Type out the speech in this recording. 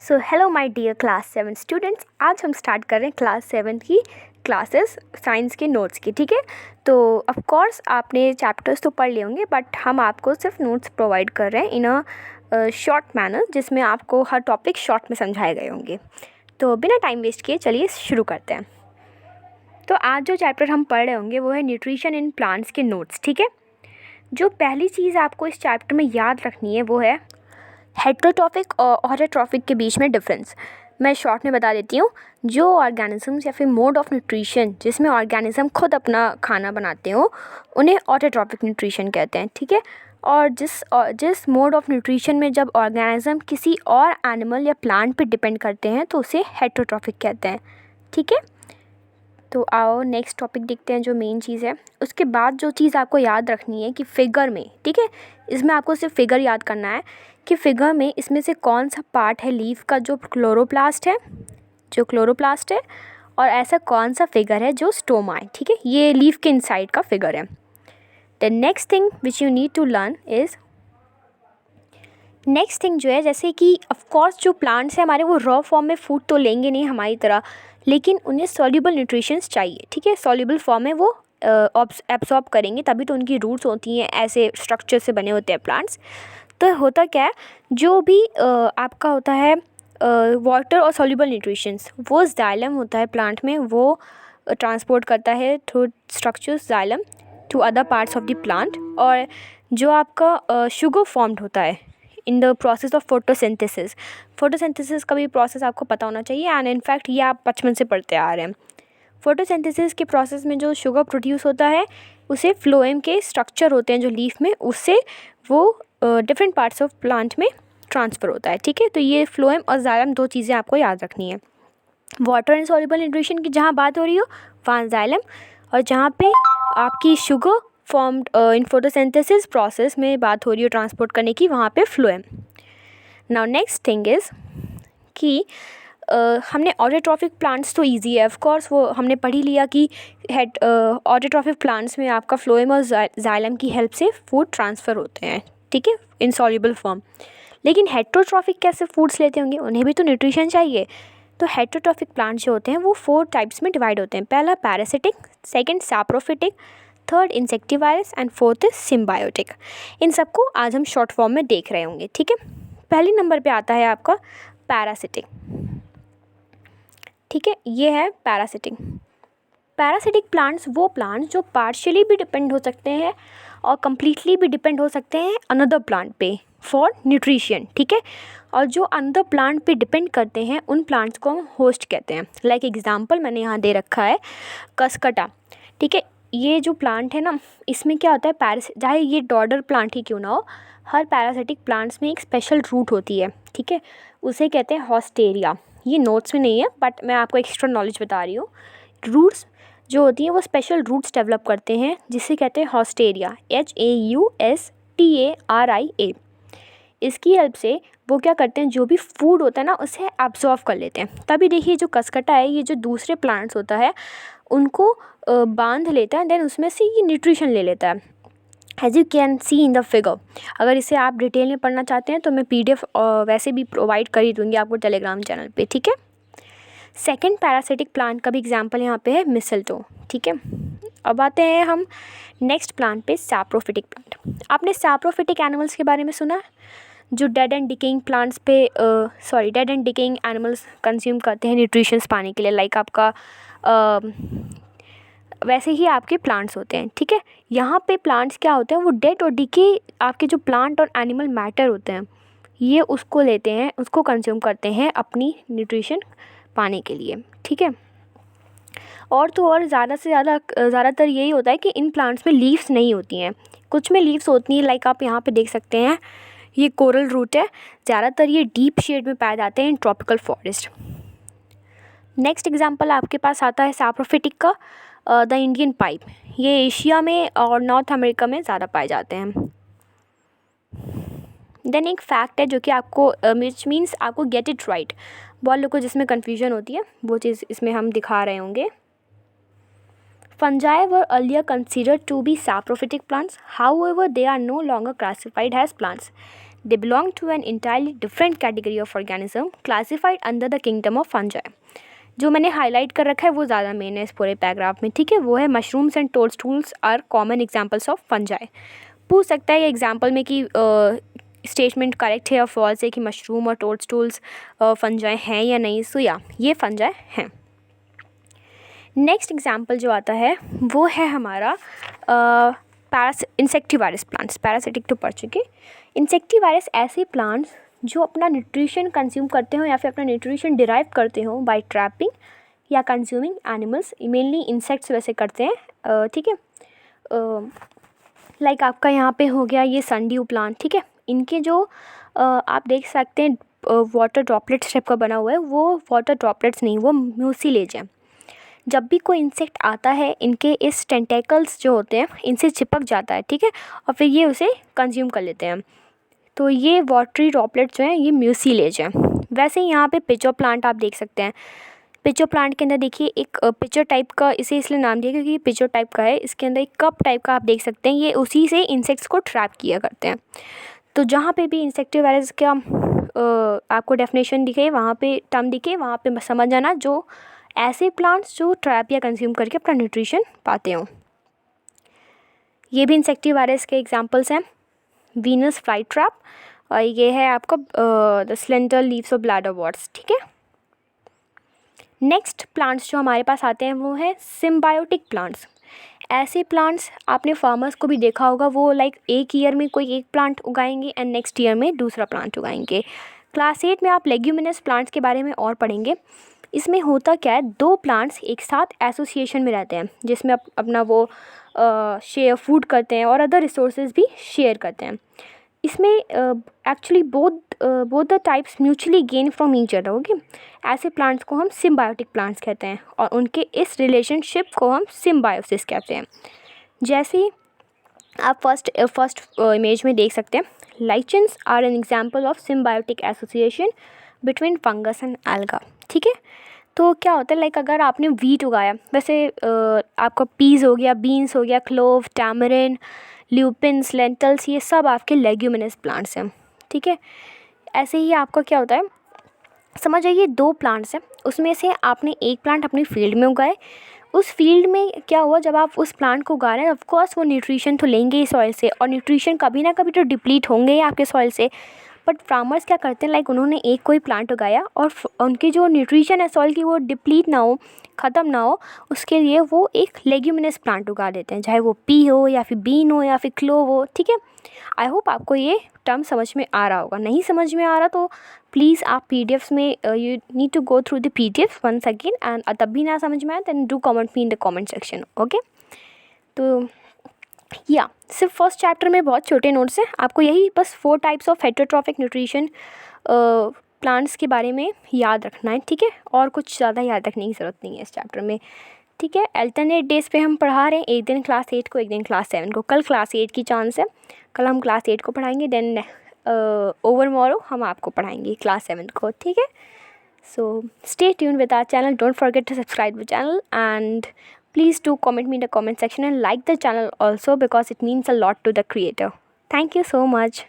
So hello my dear class 7 students, आज हम start कर रहे हैं क्लास 7 की क्लासेस साइंस के नोट्स की। ठीक है, तो ऑफ कोर्स आपने चैप्टर्स तो पढ़ लिए होंगे, बट हम आपको सिर्फ नोट्स प्रोवाइड कर रहे हैं इन अ शॉर्ट मैनर, जिसमें आपको हर टॉपिक शॉर्ट में समझाए गए होंगे। तो बिना टाइम वेस्ट किए चलिए शुरू करते हैं। तो आज जो चैप्टर हम पढ़ रहे होंगे वो है न्यूट्रिशन इन प्लांट्स के नोट्स। ठीक है, जो पहली चीज़ आपको इस चैप्टर में याद रखनी है वो है हेट्रोट्रॉफिक और ऑटोट्रॉफिक के बीच में डिफरेंस। मैं शॉर्ट में बता देती हूँ। जो ऑर्गेनिजम्स या फिर मोड ऑफ न्यूट्रिशन जिसमें ऑर्गेनिज्म खुद अपना खाना बनाते हो उन्हें ऑटोट्रॉफिक न्यूट्रिशन कहते हैं। ठीक है, और जिस मोड ऑफ न्यूट्रिशन में जब ऑर्गेनिज्म किसी और एनिमल या प्लांट पे डिपेंड करते हैं तो उसे हेट्रोट्रॉफिक कहते हैं। ठीक है, तो आओ नेक्स्ट टॉपिक देखते हैं जो मेन चीज़ है। उसके बाद जो चीज़ आपको याद रखनी है कि फिगर में, ठीक है, इसमें आपको सिर्फ फिगर याद करना है कि फिगर में इसमें से कौन सा पार्ट है लीफ का जो क्लोरोप्लास्ट है, और ऐसा कौन सा फिगर है जो स्टोमा है। ठीक है, ये लीफ के इनसाइड का फिगर है। The next thing which you need to learn is, next thing जो है, जैसे कि ऑफकोर्स जो प्लांट्स हैं हमारे वो रॉ फॉर्म में फूड तो लेंगे नहीं हमारी तरह, लेकिन उन्हें सॉल्युबल न्यूट्रिशंस चाहिए। ठीक है, सॉल्युबल फॉर्म में वो एब्सॉर्ब करेंगे, तभी तो उनकी रूट्स होती हैं, ऐसे स्ट्रक्चर से बने होते हैं प्लांट्स। तो होता क्या है, जो भी आपका होता है वाटर और सॉल्युबल न्यूट्रिशंस, वो जाइलम होता है प्लांट में, वो ट्रांसपोर्ट करता है through structures xylem to other parts of the plant. और जो आपका शुगर फॉर्म्ड होता है in the process of photosynthesis का भी प्रोसेस आपको पता होना चाहिए, एंड इनफैक्ट ये आप बचपन से पढ़ते आ रहे हैं। फोटोसिंथेसिस के प्रोसेस में जो शुगर प्रोड्यूस होता है उसे फ्लोएम के स्ट्रक्चर होते हैं जो लीफ में, उससे वो डिफरेंट पार्ट्स ऑफ प्लांट में ट्रांसफ़र होता है। ठीक है, तो ये फ्लोएम और जाइलम दो चीज़ें आपको याद रखनी है। वाटर एंड सॉल्युबल न्यूट्रिशन की जहाँ बात हो रही हो वहाँ जाइलम, और जहाँ पे आपकी sugar formed in photosynthesis process में बात हो रही हो ट्रांसपोर्ट करने की, वहाँ पे phloem. Now next thing is कि हमने ऑटोट्रॉफिक प्लांट्स तो इजी है, ऑफ कोर्स वो हमने पढ़ ही लिया कि ऑटोट्रॉफिक प्लांट्स में आपका फ्लोएम और जाइलम की हेल्प से फूड ट्रांसफ़र होते हैं। ठीक है, इन सॉल्युबल फॉर्म। लेकिन हेट्रोट्रॉफिक कैसे फूड्स लेते होंगे, उन्हें भी तो न्यूट्रिशन चाहिए। तो हेट्रोट्रॉफिक प्लांट्स जो होते हैं वो 4 टाइप्स में डिवाइड होते हैं। पहला parasitic, second saprophytic, third insectivorous and fourth is symbiotic. इन सबको आज हम शॉर्ट फॉर्म में देख रहे होंगे। ठीक है, पहले नंबर पे आता है आपका पैरासिटिक। ठीक है, ये है पैरासिटिक। पैरासिटिक प्लांट्स वो प्लांट्स जो पार्शियली भी डिपेंड हो सकते हैं और कम्प्लीटली भी डिपेंड हो सकते हैं अनदर प्लांट पे फॉर न्यूट्रिशन। ठीक है, और जो अनदर प्लांट पे डिपेंड करते हैं उन प्लांट्स को हम होस्ट कहते हैं। लाइक एग्जांपल मैंने यहाँ दे रखा है कसकटा। ठीक है, ये जो प्लांट है ना, इसमें क्या होता है, चाहे ये डॉडर प्लांट ही क्यों ना हो, हर पैरासिटिक प्लांट्स में एक स्पेशल रूट होती है। ठीक है, उसे कहते हैं हॉस्टेरिया। ये नोट्स में नहीं है, बट मैं आपको एक्स्ट्रा नॉलेज बता रही हूँ। रूट्स जो होती हैं वो स्पेशल रूट्स डेवलप करते हैं जिसे कहते हैं हॉस्टेरिया, HAUSTARIA। इसकी हेल्प से वो क्या करते हैं, जो भी फूड होता है ना उसे एब्जॉर्व कर लेते हैं। तभी देखिए जो कसकटा है, ये जो दूसरे प्लांट्स होता है उनको बांध लेता है, देन उसमें से ये न्यूट्रिशन ले लेता है, as you can see in the figure. अगर इसे आप डिटेल में पढ़ना चाहते हैं तो मैं PDF वैसे भी प्रोवाइड कर ही दूँगी आपको टेलीग्राम चैनल पे। ठीक है, सेकेंड पैरासिटिक प्लांट का भी एग्जाम्पल यहाँ पे है मिसल्टो। ठीक है, अब आते हैं हम नेक्स्ट प्लांट पे, सैप्रोफिटिक प्लांट। आपने सैप्रोफिटिक एनिमल्स के बारे में सुना है, जो डेड एंड डिकेइंग प्लांट्स पे dead and decaying animals consume करते हैं न्यूट्रिशंस पाने के लिए, लाइक आपका वैसे ही आपके प्लांट्स होते हैं। ठीक है, यहाँ पे प्लांट्स क्या होते हैं, वो डेड और डिके आपके जो प्लांट और एनिमल मैटर होते हैं ये उसको लेते हैं, उसको कंज्यूम करते हैं अपनी न्यूट्रिशन पाने के लिए। ठीक है, और तो और ज़्यादातर यही होता है कि इन प्लांट्स में लीव्स नहीं होती हैं, कुछ में लीव्स होती हैं, लाइक आप यहाँ पे देख सकते हैं ये कोरल रूट है। ज़्यादातर ये डीप शेड में पाए जाते हैं in tropical forest. Next example आपके पास आता है सैप्रोफिटिक का, द इंडियन पाइप। ये एशिया में और नॉर्थ अमेरिका में ज़्यादा पाए जाते हैं। देन एक फैक्ट है जो कि आपको विच मीन्स आपको गेट इट राइट, बहुत लोगों को जिसमें कन्फ्यूजन होती है वो चीज़ इसमें हम दिखा रहे होंगे। Fungi were earlier considered to be saprophytic plants, however they are no longer classified as plants. They belong to an entirely different category of organism classified under the kingdom of fungi. जो मैंने highlight कर रखा है वो ज़्यादा main है इस पूरे पैराग्राफ में, ठीक है। वो है mushrooms and toadstools are common examples of fungi. पूछ सकता है ये एग्जांपल में कि स्टेटमेंट करेक्ट है या फॉल्स है कि मशरूम और टोडस्टूल्स फंजाई हैं या नहीं। सो या ये फंजाई हैं। नेक्स्ट एग्जांपल जो आता है वो है हमारा इंसेक्टिवायरस प्लांट्स। पैरासिटिक तो पढ़ चुके। इंसेक्टिवायरस ऐसे प्लांट्स जो अपना न्यूट्रिशन कंज्यूम करते हो या फिर अपना न्यूट्रिशन डिराइव करते हो बाय ट्रैपिंग या कंज्यूमिंग एनिमल्स। मेनली इंसेक्ट्स वैसे करते हैं, ठीक है। लाइक आपका यहाँ पे हो गया ये सनड्यू प्लांट, ठीक है। इनके जो आप देख सकते हैं वाटर ड्रॉपलेट्स टाइप का बना हुआ है, वो वाटर ड्रॉपलेट्स नहीं, वो म्यूसिलेज है। जब भी कोई इंसेक्ट आता है इनके इस टेंटेकल्स जो होते हैं इनसे चिपक जाता है, ठीक है, और फिर ये उसे कंज्यूम कर लेते हैं। तो ये वाटरी ड्रॉपलेट जो हैं ये म्यूसिलेज हैं। वैसे ही यहाँ पे पिचो प्लांट आप देख सकते हैं। पिचो प्लांट के अंदर देखिए एक पिचो टाइप का, इसे इसलिए नाम दिया क्योंकि ये पिचो टाइप का है। इसके अंदर एक कप टाइप का आप देख सकते हैं, ये उसी से इंसेक्ट्स को ट्रैप किया करते हैं। तो जहाँ पे भी इंसेक्टिवायरस का आपको डेफिनेशन दिखे, वहाँ पे टर्म दिखे, वहाँ पे समझ जाना जो ऐसे प्लांट्स जो ट्रैप या कंज्यूम करके अपना न्यूट्रिशन पाते हों। ये भी इंसेक्टिवायरस के एग्जांपल्स हैं। वीनस फ्लाई ट्रैप और ये है आपका the slender leaves of bladder warts, ठीक है। नेक्स्ट प्लांट्स जो हमारे पास आते हैं वो है सिम्बायोटिक प्लांट्स। ऐसे प्लांट्स आपने फार्मर्स को भी देखा होगा, वो लाइक एक ईयर में कोई एक प्लांट उगाएंगे एंड नेक्स्ट ईयर में दूसरा प्लांट उगाएंगे। क्लास 8 में आप लेग्यूमिनस प्लांट्स के बारे में और पढ़ेंगे। इसमें होता क्या है, दो प्लांट्स एक साथ एसोसिएशन में रहते हैं जिसमें अपना वो शेयर फूड करते हैं और अदर रिसोर्सेज भी शेयर करते हैं। इसमें actually both the types mutually gain from each other, okay. ऐसे प्लांट्स को हम सिम्बायोटिक प्लांट्स कहते हैं और उनके इस रिलेशनशिप को हम सिम्बायोसिस कहते हैं। जैसे आप फर्स्ट इमेज में देख सकते हैं, lichens are an example of symbiotic association between fungus and alga, ठीक है। तो क्या होता है, लाइक अगर आपने वीट उगाया, वैसे आपका पीस हो गया, बीन्स हो गया, क्लोव, टैमरिन, ल्यूपिन्स, लेंटल्स, ये सब आपके लेग्यूमिनस प्लांट्स हैं, ठीक है। ऐसे ही आपका क्या होता है, समझ आइए दो प्लांट्स हैं, उसमें से आपने एक प्लांट अपनी फील्ड में उगाए। उस फील्ड में क्या हुआ, जब आप उस प्लांट को उगा रहे हैं ऑफकोर्स वो न्यूट्रिशन तो लेंगे ही सॉइल से, और न्यूट्रिशन कभी ना कभी तो डिप्लीट होंगे ही आपके सॉइल से। बट फार्मर्स क्या करते हैं, लाइक उन्होंने एक कोई प्लांट उगाया और उनकी जो न्यूट्रिशन है सॉइल की वो डिप्लीट ना हो, ख़त्म ना हो, उसके लिए वो एक लेग्यूमिनस प्लांट उगा देते हैं, चाहे वो पी हो या फिर बीन हो या फिर क्लोव हो, ठीक है। आई होप आपको ये टर्म समझ में आ रहा होगा। नहीं समझ में आ रहा तो प्लीज़ आप पीडीएफ्स में you need to go through the PDF once again, and तब भी ना समझ में आए then do comment me in the comment section, okay. तो या सिर्फ फर्स्ट चैप्टर में बहुत छोटे नोट्स हैं, आपको यही बस 4 types of heterotrophic nutrition plants के बारे में याद रखना है, ठीक है। और कुछ ज़्यादा याद रखने की ज़रूरत नहीं है इस चैप्टर में, ठीक है। अल्टरनेट डेज पे हम पढ़ा रहे हैं, एक दिन क्लास 8 को, एक दिन क्लास 7 को। कल क्लास 8 की चांस है, कल हम क्लास 8 को पढ़ाएंगे, देन ओवर मॉरो हम आपको पढ़ाएंगे क्लास 7 को, ठीक है। So stay tune with our channel, don't forget to subscribe the channel, and please do comment me in the comment section and like the channel also because it means a lot to the creator. Thank you so much.